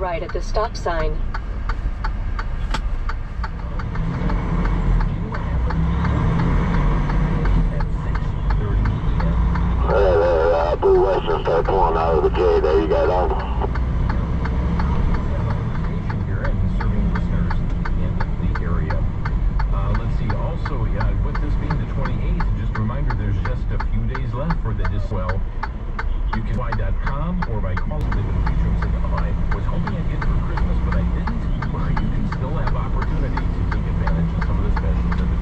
right at the stop sign. Blue Western, start pulling out of the J there, you got on. Here and serving listeners in the area. Let's see, also, with this being the 28th, just a reminder, there's just a few days left for the well. You can fly.com or by calling the future and say, oh, I was hoping I'd get for Christmas, but I didn't. Well, you can still have opportunity to take advantage of some of the specials that the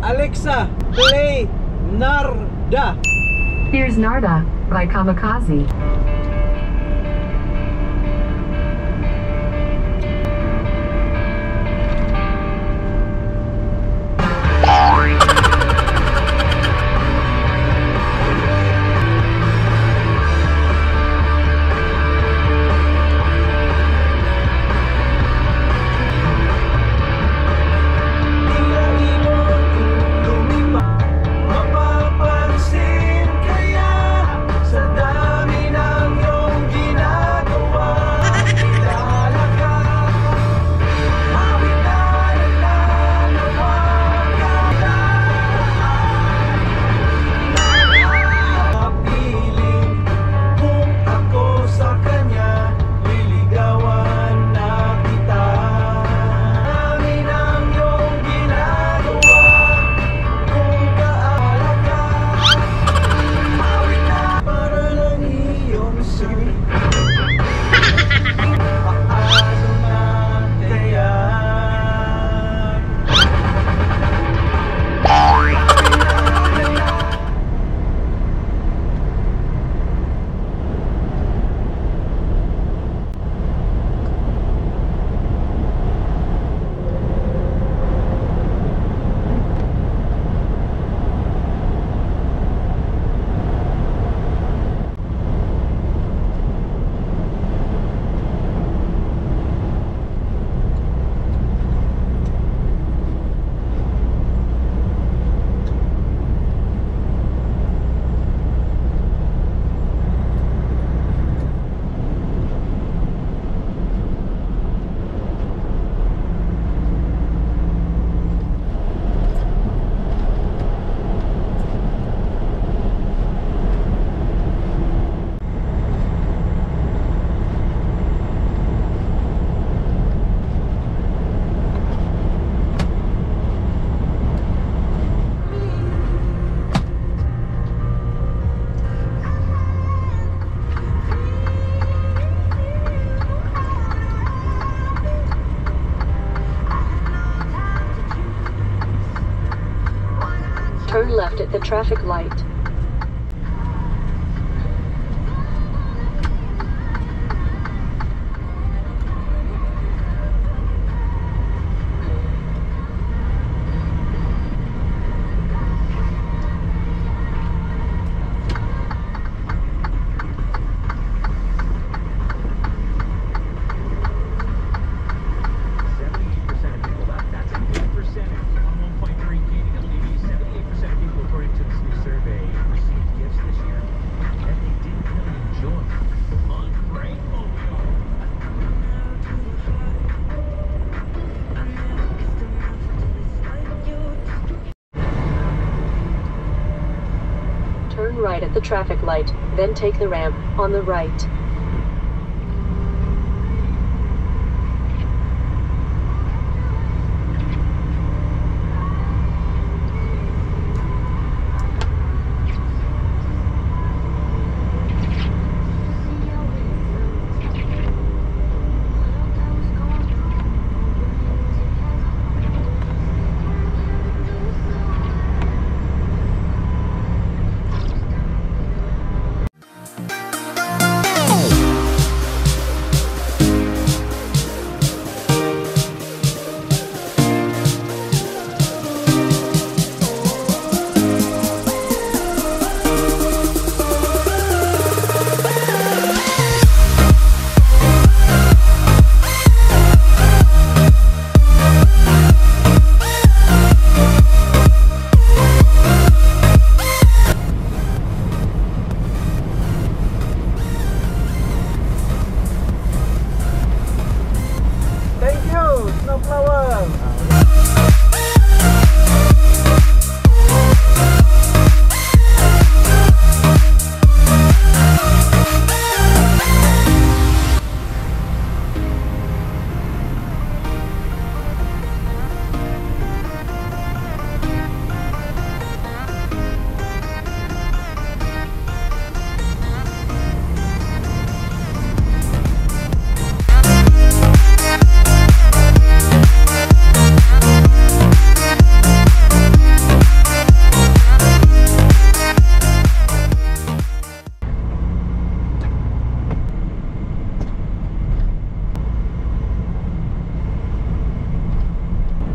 Alexa, play Narda. Here's Narda by Kamikaze. Mapapansin kaya sa dami ng Turn left at the traffic light. Turn right at the traffic light, then take the ramp on the right.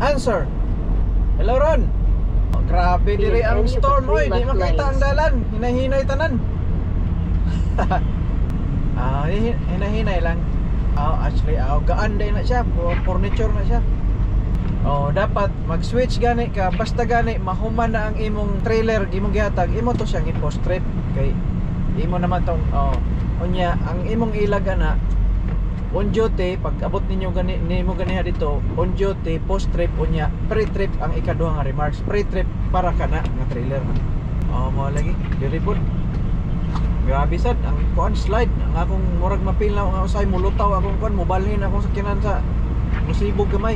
Answer. Hello Ron. Oh, grabe diri ang storm oy, di makita ang dalan. Hinahinay tanan. Hinahinay lang. Actually, gaan day na siya, furniture na siya. Dapat mag-switch gani ka, basta gani mahuman na ang imong trailer, imong gihatag, imo to siyang i-post trip kay imo naman tong unya ang imong ilaga na on duty pag abot ninyo gani nimo ganiha dito on duty post trip unya pre-trip ang ikaduha nga remarks pre-trip para kana nga trailer mo lagi diri pod grabe sad ang kuan slide ang akong murag mapilaw nga usay mulutaw akong kuan mobalhin akong sakyanan sa musibog gamay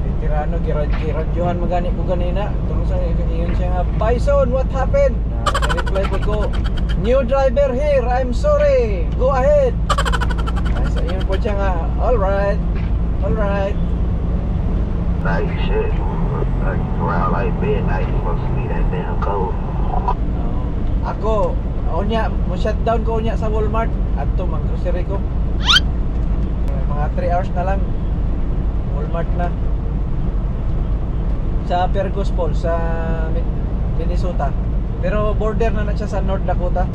veterano giradyohan magani ko ganina tungod sa ingon siya nga Bison what happened reply ko new driver here I'm sorry go ahead so yun po siya nga alright Like shit, like around like midnight, you must be that damn cold. Ako unya mo shutdown ko unya sa Walmart adto mang grocery ko mga 3 hours na lang Walmart na sa Fergus Falls sa Minnesota pero border na siya sa North Dakota.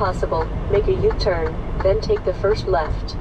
possible, make a U-turn, then take the first left.